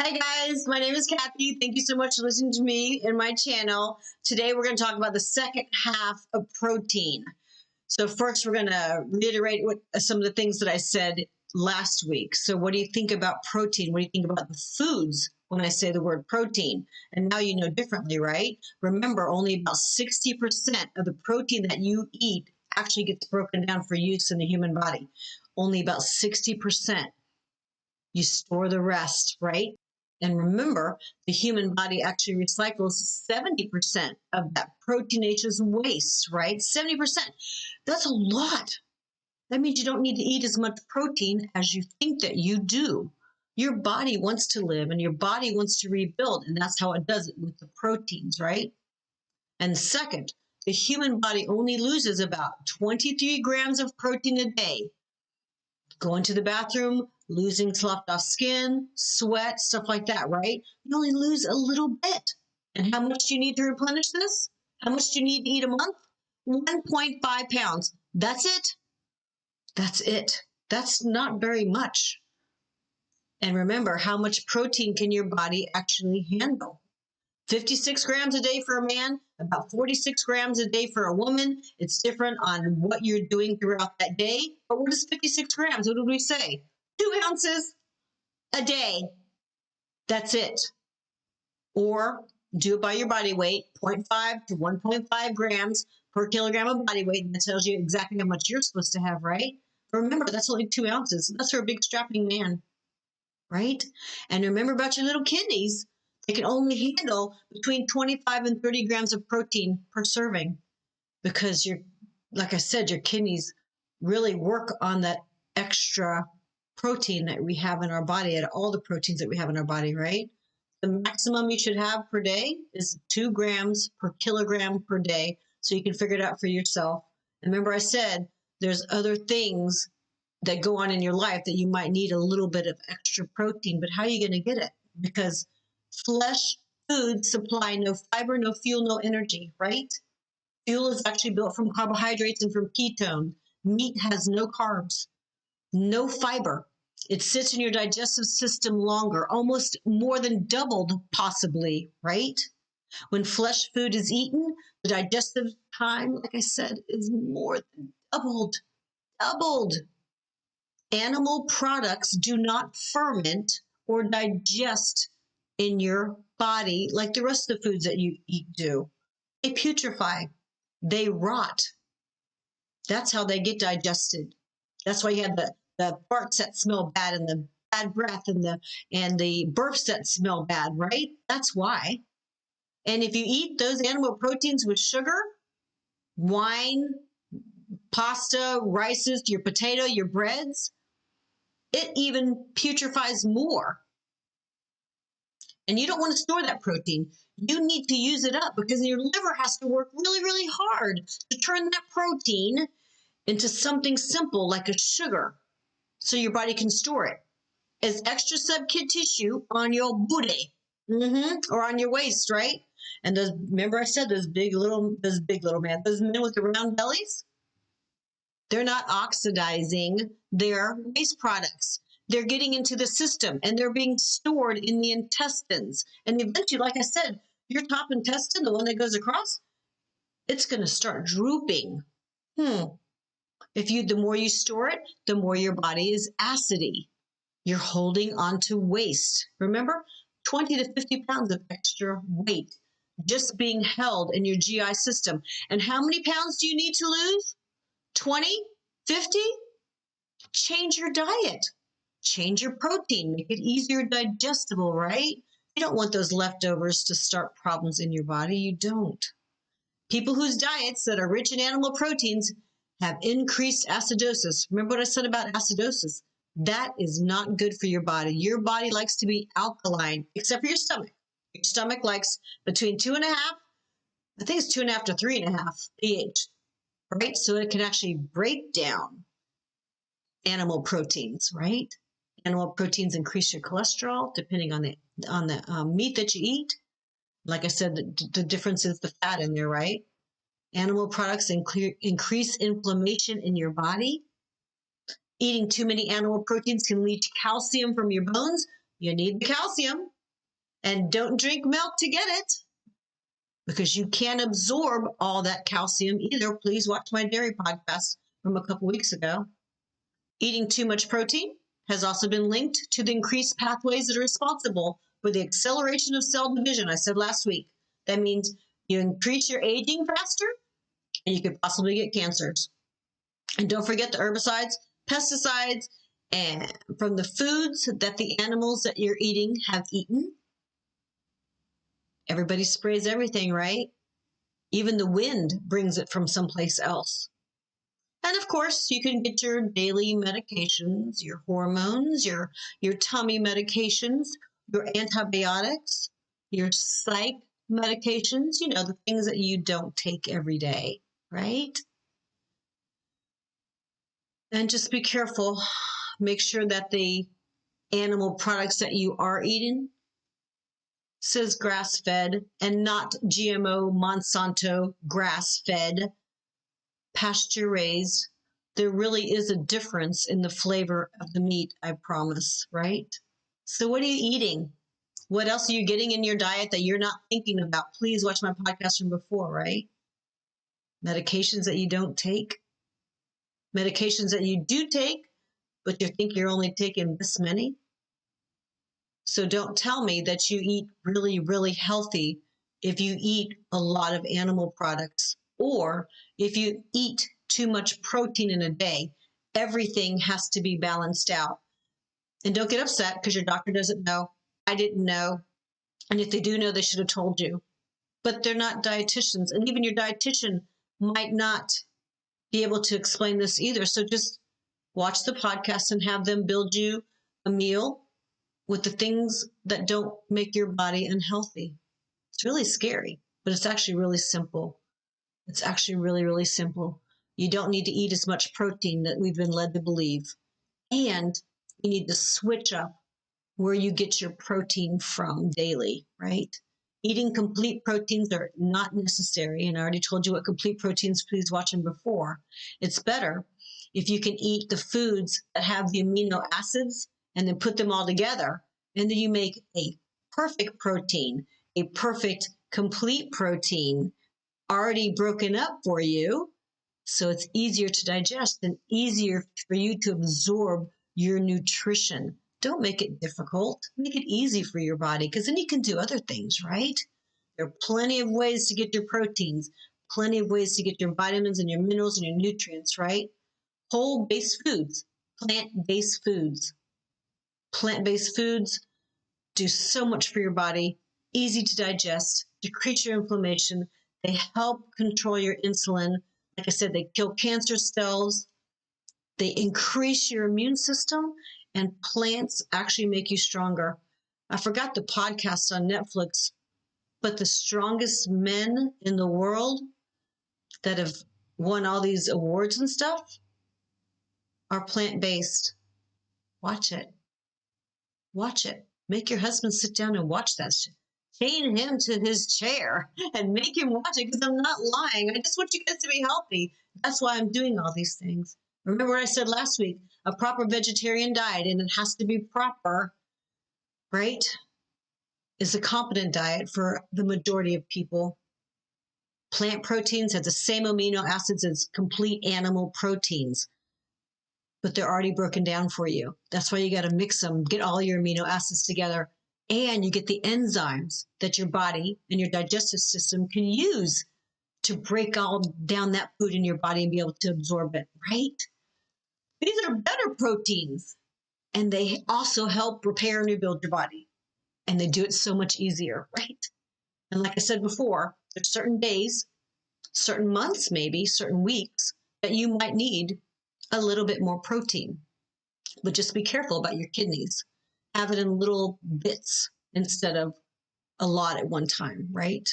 Hi guys, my name is Kathy. Thank you so much for listening to me and my channel. Today we're going to talk about the second half of protein. So first we're going to reiterate some of the things that I said last week. So what do you think about protein? What do you think about the foods when I say the word protein? And now you know differently, right? Remember, only about 60% of the protein that you eat actually gets broken down for use in the human body. Only about 60%. You store the rest, right? And remember, the human body actually recycles 70% of that proteinaceous waste, right? 70%. That's a lot. That means you don't need to eat as much protein as you think that you do. Your body wants to live and your body wants to rebuild, and that's how it does it with the proteins, right? And second, the human body only loses about 23 grams of protein a day. Going to the bathroom, losing sloughed off skin, sweat, stuff like that, right? You only lose a little bit. And how much do you need to replenish this? How much do you need to eat a month? 1.5 pounds. That's it. That's it. That's not very much. And remember, how much protein can your body actually handle? 56 grams a day for a man, about 46 grams a day for a woman. It's different on what you're doing throughout that day. But what is 56 grams? What did we say? 2 ounces a day. That's it. Or do it by your body weight, 0.5 to 1.5 grams per kilogram of body weight. That tells you exactly how much you're supposed to have, right? But remember, that's only 2 ounces. That's for a big strapping man, right? And remember about your little kidneys. They can only handle between 25 and 30 grams of protein per serving because like I said, your kidneys really work on that extra protein that we have in our body, and all the proteins that we have in our body, right? The maximum you should have per day is 2 grams per kilogram per day. So you can figure it out for yourself. And remember I said there's other things that go on in your life that you might need a little bit of extra protein, but how are you going to get it? Because flesh foods supply no fiber, no fuel, no energy, right? Fuel is actually built from carbohydrates and from ketones. Meat has no carbs, no fiber. It sits in your digestive system longer, almost more than doubled possibly, right? When flesh food is eaten, the digestive time, like I said, is more than doubled. Animal products do not ferment or digest in your body like the rest of the foods that you eat do. They putrefy. They rot. That's how they get digested. That's why you have the farts that smell bad and the bad breath and the burps that smell bad, right? That's why. And if you eat those animal proteins with sugar, wine, pasta, rices, your potato, your breads, it even putrefies more. And you don't want to store that protein. You need to use it up because your liver has to work really, really hard to turn that protein into something simple like a sugar so your body can store it as extra subkid tissue on your booty or on your waist, right? And those, remember I said those men with the round bellies, they're not oxidizing their waste products. They're getting into the system and they're being stored in the intestines. And eventually, like I said, your top intestine, the one that goes across, it's going to start drooping. The more you store it, the more your body is acidy. You're holding on to waste. Remember, 20 to 50 pounds of extra weight just being held in your GI system. And how many pounds do you need to lose? 20? 50? Change your diet. Change your protein. Make it easier digestible, right? You don't want those leftovers to start problems in your body. You don't. People whose diets that are rich in animal proteins have increased acidosis. Remember what I said about acidosis? That is not good for your body. Your body likes to be alkaline, except for your stomach. Your stomach likes between 2.5, I think it's 2.5 to 3.5 pH, right? So it can actually break down animal proteins, right? Animal proteins increase your cholesterol depending on the meat that you eat. Like I said, the difference is the fat in there, right? Animal products increase inflammation in your body. Eating too many animal proteins can lead to calcium from your bones. You need the calcium. And don't drink milk to get it, because you can't absorb all that calcium either. Please watch my dairy podcast from a couple weeks ago. Eating too much protein has also been linked to the increased pathways that are responsible for the acceleration of cell division. I said last week, that means you increase your aging faster and you could possibly get cancers. And don't forget the herbicides, pesticides, and from the foods that the animals that you're eating have eaten. Everybody sprays everything, right? Even the wind brings it from someplace else. And of course, you can get your daily medications, your hormones, your tummy medications, your antibiotics, your psych medications, the things that you don't take every day, right? And just be careful. Make sure that the animal products that you are eating says grass-fed and not GMO, Monsanto, grass-fed, pasture-raised. There really is a difference in the flavor of the meat, I promise, right? So what are you eating? What else are you getting in your diet that you're not thinking about? Please watch my podcast from before, right? Medications that you don't take. Medications that you do take, but you think you're only taking this many. So don't tell me that you eat really, really healthy if you eat a lot of animal products, or if you eat too much protein in a day. Everything has to be balanced out. And don't get upset because your doctor doesn't know. I didn't know. And if they do know, they should have told you. But they're not dietitians. And even your dietitian might not be able to explain this either. So just watch the podcast and have them build you a meal with the things that don't make your body unhealthy. It's really scary, but it's actually really simple. It's actually really, really simple. You don't need to eat as much protein that we've been led to believe. And you need to switch up where you get your protein from daily, right? Eating complete proteins are not necessary. And I already told you what complete proteins, please watch them before. It's better if you can eat the foods that have the amino acids and then put them all together. And then you make a perfect protein, a perfect complete protein already broken up for you. So it's easier to digest and easier for you to absorb your nutrition. Don't make it difficult. Make it easy for your body, because then you can do other things, right? There are plenty of ways to get your proteins, plenty of ways to get your vitamins and your minerals and your nutrients, right? Whole-based foods, plant-based foods. Plant-based foods do so much for your body, easy to digest, decrease your inflammation. They help control your insulin. Like I said, they kill cancer cells. They increase your immune system, and plants actually make you stronger. I forgot the podcast on Netflix, but the strongest men in the world that have won all these awards and stuff are plant-based. Watch it. Watch it. Make your husband sit down and watch that shit. Chain him to his chair and make him watch it, because I'm not lying. I just want you guys to be healthy. That's why I'm doing all these things. Remember what I said last week? A proper vegetarian diet, and it has to be proper, right? Is a competent diet for the majority of people. Plant proteins have the same amino acids as complete animal proteins, but they're already broken down for you. That's why you got to mix them, get all your amino acids together, and you get the enzymes that your body and your digestive system can use to break all down that food in your body and be able to absorb it, right? These are better proteins, and they also help repair and rebuild your body, and they do it so much easier, right? And like I said before, there's certain days, certain months, maybe certain weeks that you might need a little bit more protein, but just be careful about your kidneys. Have it in little bits instead of a lot at one time, right?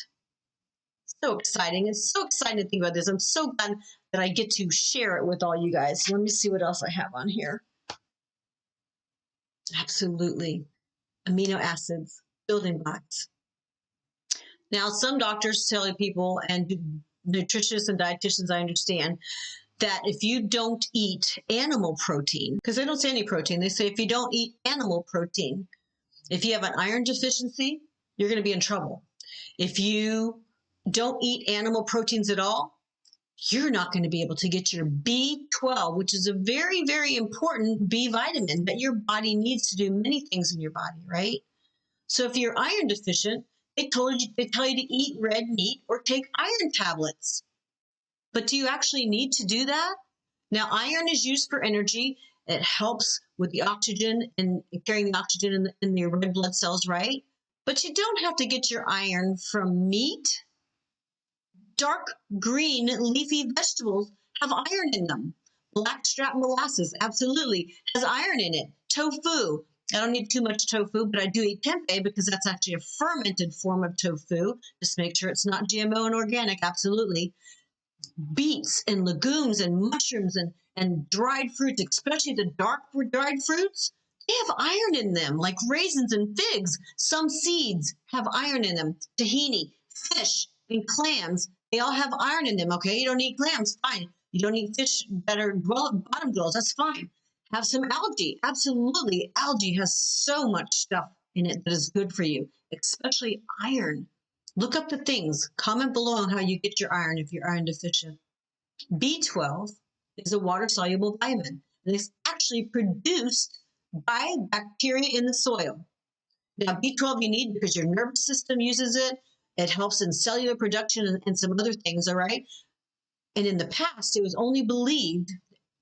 So exciting. It's so exciting to think about this. I'm so glad that I get to share it with all you guys. Let me see what else I have on here. Absolutely. Amino acids, building blocks. Now, some doctors tell people, and nutritionists and dietitians, I understand, that if you don't eat animal protein, because they don't say any protein, they say if you don't eat animal protein, if you have an iron deficiency, you're going to be in trouble. If you don't eat animal proteins at all, you're not going to be able to get your B12, which is a very, very important B vitamin that your body needs to do many things in your body, right? So if you're iron deficient, they tell you to eat red meat or take iron tablets. But do you actually need to do that? Now, iron is used for energy. It helps with the oxygen and carrying the oxygen in your red blood cells, right? But you don't have to get your iron from meat. Dark green leafy vegetables have iron in them. Blackstrap molasses absolutely has iron in it. Tofu. I don't need too much tofu, but I do eat tempeh because that's actually a fermented form of tofu. Just make sure it's not GMO and organic, absolutely. Beets and legumes and mushrooms and dried fruits, especially the dark dried fruits, they have iron in them, like raisins and figs. Some seeds have iron in them. Tahini, fish, and clams, they all have iron in them, okay? You don't eat clams, fine. You don't eat fish that are bottom dwellers, that's fine. Have some algae, absolutely. Algae has so much stuff in it that is good for you, especially iron. Look up the things. Comment below on how you get your iron if you're iron deficient. B12 is a water-soluble vitamin, and it's actually produced by bacteria in the soil. Now, B12 you need because your nervous system uses it. It helps in cellular production and some other things, all right? And in the past, it was only believed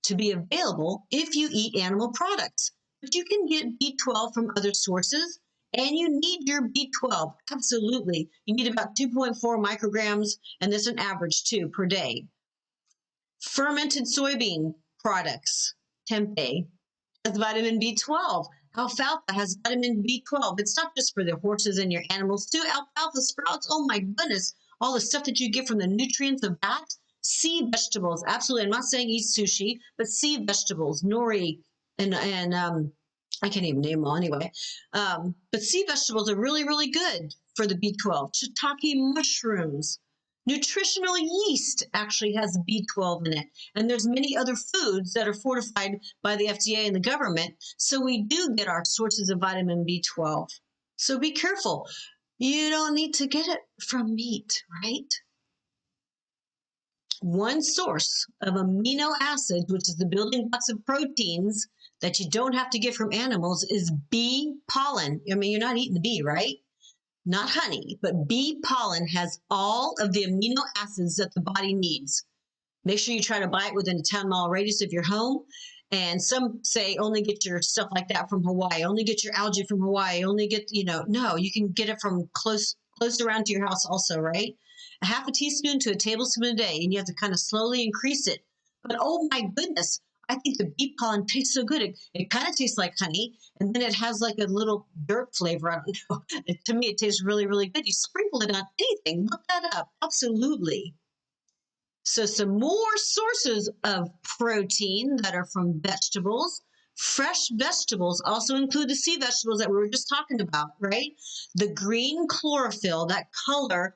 to be available if you eat animal products. But you can get B12 from other sources, and you need your B12, absolutely. You need about 2.4 micrograms, and there's an average too per day. Fermented soybean products, tempeh, has vitamin B12. Alfalfa has vitamin B12. It's not just for the horses and your animals too. Alfalfa sprouts, oh my goodness, all the stuff that you get from the nutrients of that. Sea vegetables, absolutely. I'm not saying eat sushi, but sea vegetables, nori, and I can't even name them all anyway. But sea vegetables are really, really good for the B12. Shiitake mushrooms. Nutritional yeast actually has B12 in it. And there's many other foods that are fortified by the FDA and the government. So we do get our sources of vitamin B12. So be careful. You don't need to get it from meat, right? One source of amino acids, which is the building blocks of proteins that you don't have to get from animals, is bee pollen. I mean, you're not eating the bee, right? Not honey, but bee pollen has all of the amino acids that the body needs. Make sure you try to buy it within a 10-mile radius of your home. And some say only get your stuff like that from Hawaii, only get your algae from Hawaii, only get, no, you can get it from close around to your house also, right? A half a teaspoon to a tablespoon a day, and you have to kind of slowly increase it. But oh my goodness, I think the bee pollen tastes so good. It kind of tastes like honey, and then it has like a little dirt flavor. I don't know. To me, it tastes really, really good. You sprinkle it on anything. Look that up. Absolutely. So some more sources of protein that are from vegetables. Fresh vegetables also include the sea vegetables that we were just talking about, right? The green chlorophyll, that color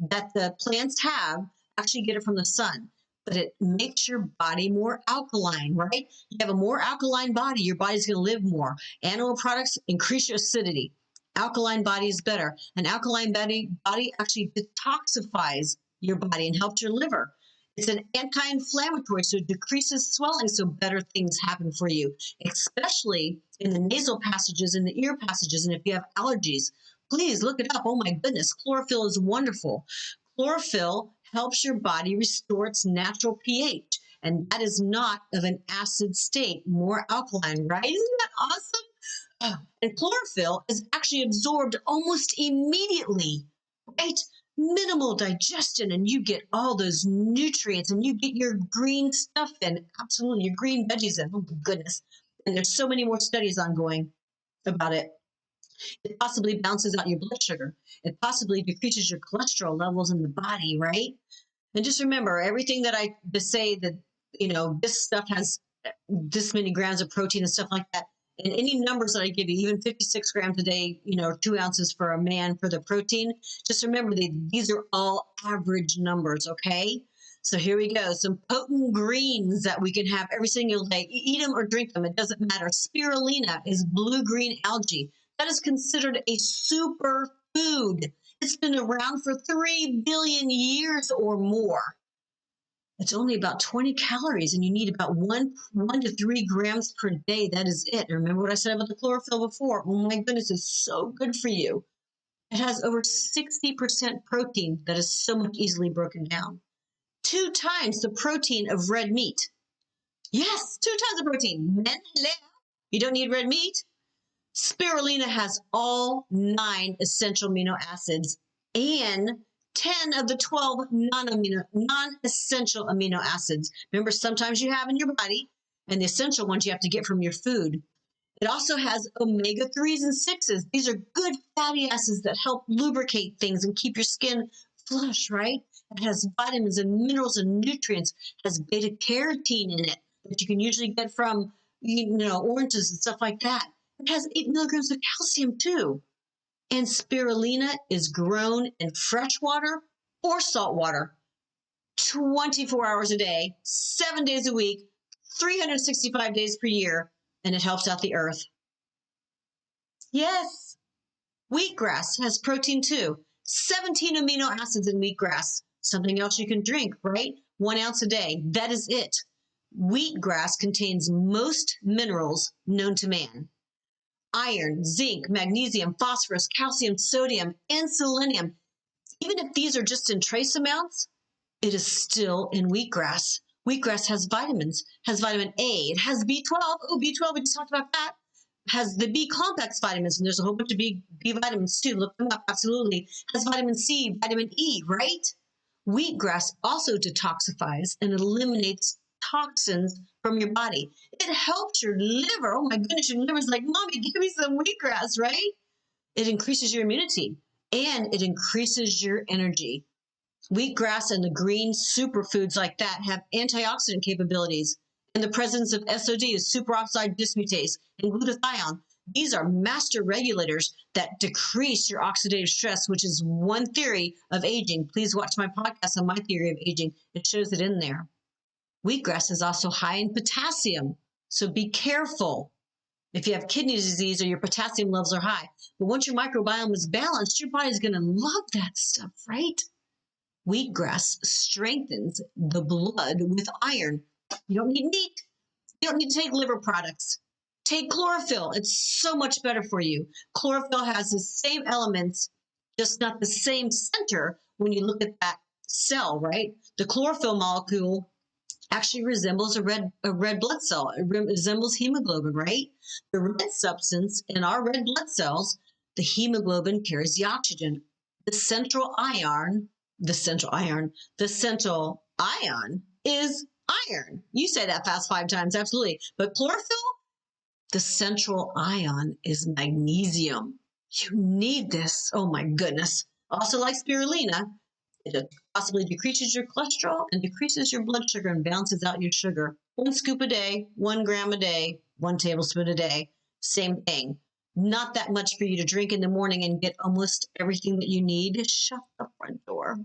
that the plants have, actually get it from the sun. But it makes your body more alkaline, right? You have a more alkaline body, your body's going to live more. Animal products increase your acidity. Alkaline body is better. An alkaline body actually detoxifies your body and helps your liver. It's an anti-inflammatory, so it decreases swelling, so better things happen for you, especially in the nasal passages and the ear passages. And if you have allergies, please look it up. Oh my goodness, chlorophyll is wonderful. Chlorophyll helps your body restore its natural pH, and that is not of an acid state, more alkaline, right? Isn't that awesome? And chlorophyll is actually absorbed almost immediately, right? Minimal digestion, and you get all those nutrients, and you get your green stuff in, absolutely, your green veggies in. Oh my goodness. And there's so many more studies ongoing about it. It possibly balances out your blood sugar. It possibly decreases your cholesterol levels in the body, right? And just remember, everything that I just say that, this stuff has this many grams of protein and stuff like that. And any numbers that I give you, even 56 grams a day, 2 ounces for a man for the protein, just remember these are all average numbers, okay? So here we go. Some potent greens that we can have every single day. Eat them or drink them. It doesn't matter. Spirulina is blue-green algae. That is considered a superfood food. It's been around for 3 billion years or more. It's only about 20 calories, and you need about 1 to 3 grams per day. That is it. Remember what I said about the chlorophyll before? Oh my goodness, it's so good for you. It has over 60% protein that is so much easily broken down. 2 times the protein of red meat. Yes, 2 times the protein. Men, you don't need red meat. Spirulina has all 9 essential amino acids and 10 of the 12 non-essential amino acids. Remember, sometimes you have in your body, and the essential ones you have to get from your food. It also has omega-3s and 6s. These are good fatty acids that help lubricate things and keep your skin flush, right? It has vitamins and minerals and nutrients. It has beta-carotene in it that you can usually get from, oranges and stuff like that. It has 8 milligrams of calcium too. And spirulina is grown in fresh water or salt water 24 hours a day, 7 days a week, 365 days per year, and it helps out the earth. Yes, wheatgrass has protein too. 17 amino acids in wheatgrass. Something else you can drink, right? 1 ounce a day. That is it. Wheatgrass contains most minerals known to man. Iron, zinc, magnesium, phosphorus, calcium, sodium, and selenium. Even if these are just in trace amounts, it is still in wheatgrass. Wheatgrass has vitamins, has vitamin A, it has B12. Oh, B12, we just talked about that. Has the B complex vitamins, and there's a whole bunch of B vitamins too. Look them up, absolutely. Has vitamin C, vitamin E, right? Wheatgrass also detoxifies and eliminates toxins from your body. It helps your liver. Oh my goodness, your liver's like, Mommy, give me some wheatgrass, right? It increases your immunity and it increases your energy. Wheatgrass and the green superfoods like that have antioxidant capabilities. And the presence of SOD is superoxide dismutase and glutathione. These are master regulators that decrease your oxidative stress, which is one theory of aging. Please watch my podcast on my theory of aging. It shows it in there. Wheatgrass is also high in potassium, so be careful if you have kidney disease or your potassium levels are high. But once your microbiome is balanced, your body's going to love that stuff, right? Wheatgrass strengthens the blood with iron. You don't need meat. You don't need to take liver products. Take chlorophyll. It's so much better for you. Chlorophyll has the same elements, just not the same center when you look at that cell, right? The chlorophyll molecule actually resembles a red blood cell. It resembles hemoglobin, right? The red substance in our red blood cells, the hemoglobin carries the oxygen. The central ion is iron. You say that fast 5 times, absolutely. But chlorophyll, the central ion is magnesium. You need this. Oh my goodness. Also like spirulina, it possibly decreases your cholesterol and decreases your blood sugar and balances out your sugar. 1 scoop a day, 1 gram a day, 1 tablespoon a day. Same thing. Not that much for you to drink in the morning and get almost everything that you need. Shut the front door.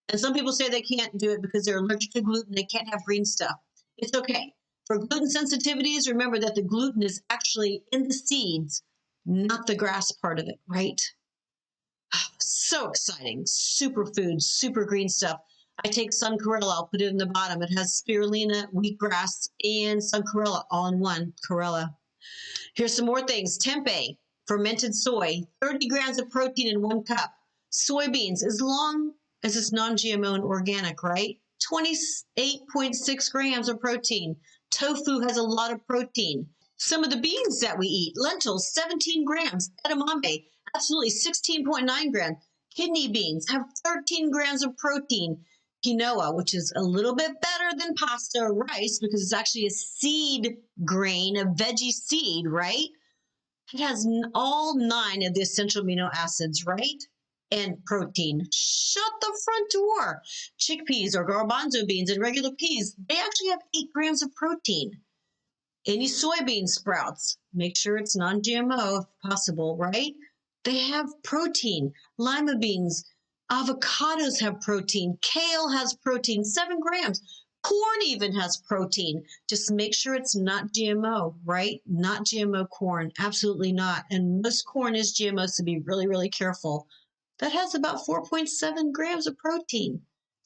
And some people say they can't do it because they're allergic to gluten. They can't have green stuff. It's okay. For gluten sensitivities, remember that the gluten is actually in the seeds, not the grass part of it, right? So exciting. Superfoods, super green stuff. I take sun chlorella. I'll put it in the bottom. It has spirulina, wheatgrass, and sun chlorella all in one. Chlorella. Here's some more things. Tempeh, fermented soy, 30 grams of protein in 1 cup. Soybeans, as long as it's non-GMO and organic, right? 28.6 grams of protein. Tofu has a lot of protein. Some of the beans that we eat, lentils, 17 grams. Edamame, absolutely 16.9 grams. Kidney beans have 13 grams of protein. Quinoa, which is a little bit better than pasta or rice because it's actually a seed grain, a veggie seed, right? It has all 9 of the essential amino acids, right? And protein. Shut the front door. Chickpeas or garbanzo beans and regular peas, they actually have 8 grams of protein. Any soybean sprouts, make sure it's non-GMO if possible, right? They have protein. Lima beans, avocados have protein. Kale has protein, 7 grams. Corn even has protein. Just make sure it's not GMO, right? Not GMO corn. Absolutely not. And most corn is GMO, so be really, really careful. That has about 4.7 grams of protein.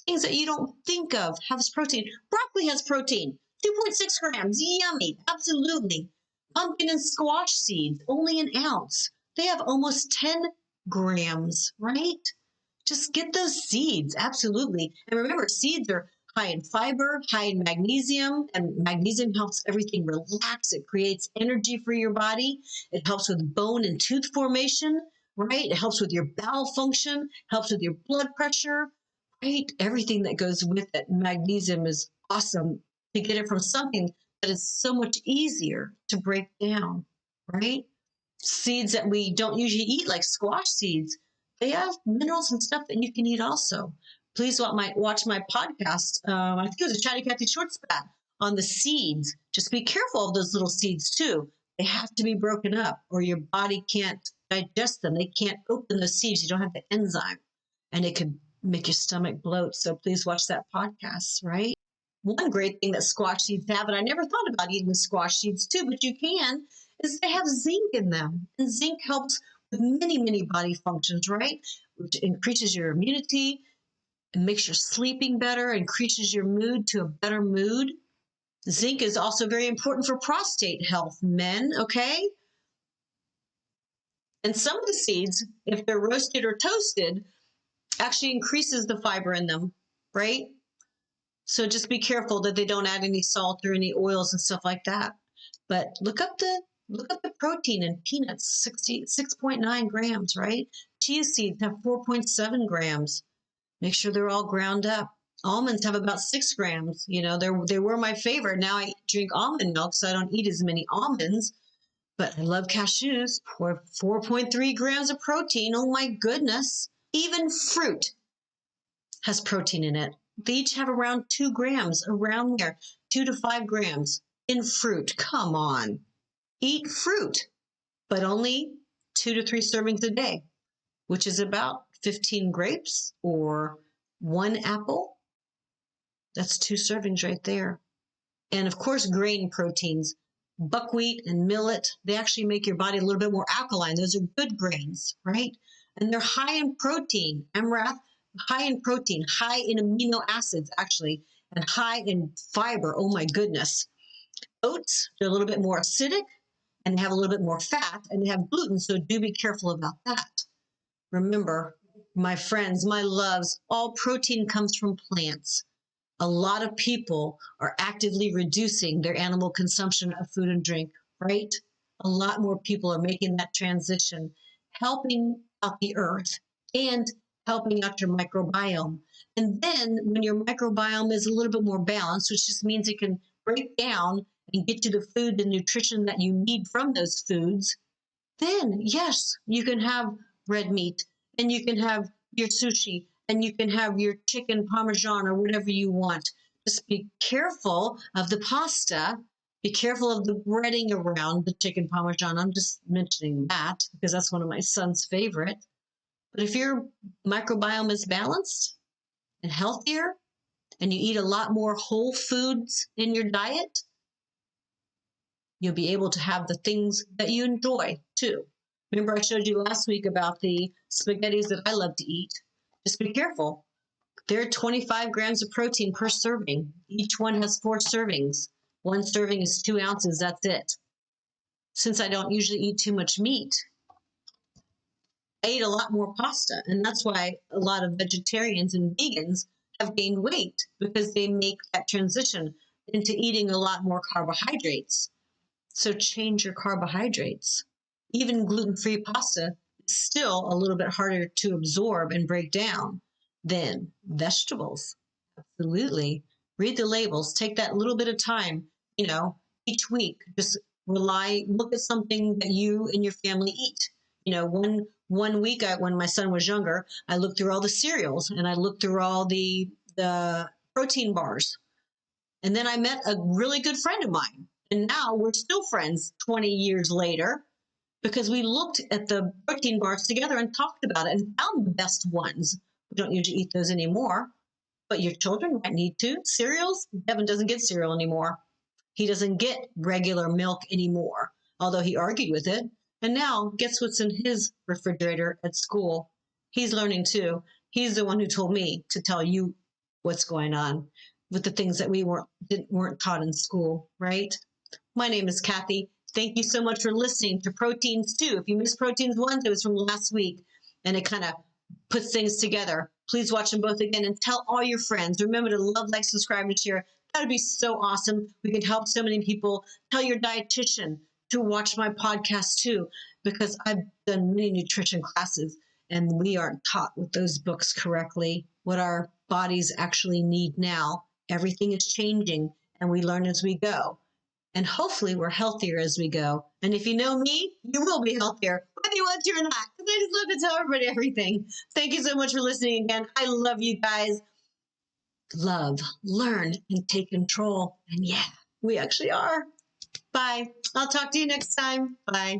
Things that you don't think of has protein. Broccoli has protein. 2.6 grams. Yummy. Absolutely. Pumpkin and squash seeds, only an ounce. They have almost 10 grams, right? Just get those seeds. Absolutely. And remember, seeds are high in fiber, high in magnesium, and magnesium helps everything relax. It creates energy for your body. It helps with bone and tooth formation, right? It helps with your bowel function, helps with your blood pressure, right? Everything that goes with it. Magnesium is awesome to get it from something that is so much easier to break down, right? Seeds that we don't usually eat, like squash seeds, they have minerals and stuff that you can eat also. Please watch my podcast. I think it was a Chatty Cathy Short Spat on the seeds. Just be careful of those little seeds too. They have to be broken up or your body can't digest them. They can't open the seeds. You don't have the enzyme and it could make your stomach bloat. So please watch that podcast, right? One great thing that squash seeds have, and I never thought about eating the squash seeds too, but you can, is they have zinc in them. And zinc helps with many, many body functions, right? Which increases your immunity and makes your sleeping better, increases your mood to a better mood. Zinc is also very important for prostate health, men, okay? And some of the seeds, if they're roasted or toasted, actually increases the fiber in them, right? So just be careful that they don't add any salt or any oils and stuff like that. But look up the protein in peanuts, 6.9 grams, right? Chia seeds have 4.7 grams. Make sure they're all ground up. Almonds have about 6 grams. You know, they were my favorite. Now I drink almond milk, so I don't eat as many almonds. But I love cashews. 4.3 grams of protein. Oh my goodness. Even fruit has protein in it. They each have around 2 grams, around there, 2 to 5 grams in fruit. Come on. Eat fruit, but only 2 to 3 servings a day, which is about 15 grapes or 1 apple. That's 2 servings right there. And of course, grain proteins, buckwheat and millet, they actually make your body a little bit more alkaline. Those are good grains, right? And they're high in protein. Amrath, high in protein, high in amino acids, actually, and high in fiber. Oh my goodness. Oats, they're a little bit more acidic and they have a little bit more fat and they have gluten. So do be careful about that. Remember, my friends, my loves, all protein comes from plants. A lot of people are actively reducing their animal consumption of food and drink, right? A lot more people are making that transition, helping out the earth and helping out your microbiome. And then when your microbiome is a little bit more balanced, which just means it can break down and get you the food and nutrition that you need from those foods, then yes, you can have red meat and you can have your sushi and you can have your chicken parmesan or whatever you want. Just be careful of the pasta. Be careful of the breading around the chicken parmesan. I'm just mentioning that because that's one of my son's favorite. But if your microbiome is balanced and healthier and you eat a lot more whole foods in your diet, you'll be able to have the things that you enjoy too. Remember I showed you last week about the spaghettis that I love to eat. Just be careful. They're 25 grams of protein per serving. Each one has 4 servings. 1 serving is 2 ounces. That's it. Since I don't usually eat too much meat, I eat a lot more pasta. And that's why a lot of vegetarians and vegans have gained weight because they make that transition into eating a lot more carbohydrates. So change your carbohydrates. Even gluten-free pasta is still a little bit harder to absorb and break down than vegetables. Absolutely. Read the labels. Take that little bit of time, each week. Just look at something that you and your family eat. One week when my son was younger, I looked through all the cereals and I looked through all the protein bars. And then I met a really good friend of mine. And now we're still friends 20 years later because we looked at the protein bars together and talked about it and found the best ones. We don't usually eat those anymore. but your children might need to. Cereals, Devin doesn't get cereal anymore. He doesn't get regular milk anymore, although he argued with it. And now, guess what's in his refrigerator at school? He's learning too. He's the one who told me to tell you what's going on with the things that we weren't taught in school, right? My name is Kathy. Thank you so much for listening to Proteins2. If you missed Proteins 1, it was from last week, and it kind of puts things together. Please watch them both again and tell all your friends. Remember to love, like, subscribe, and share. That would be so awesome. We can help so many people. Tell your dietitian to watch my podcast too, because I've done many nutrition classes, and we aren't taught with those books correctly what our bodies actually need now. Everything is changing, and we learn as we go. And hopefully we're healthier as we go. And if you know me, you will be healthier, whether you want to or not, because I just love to tell everybody everything. Thank you so much for listening again. I love you guys. Love, learn, and take control. And yeah, we actually are. Bye. I'll talk to you next time. Bye.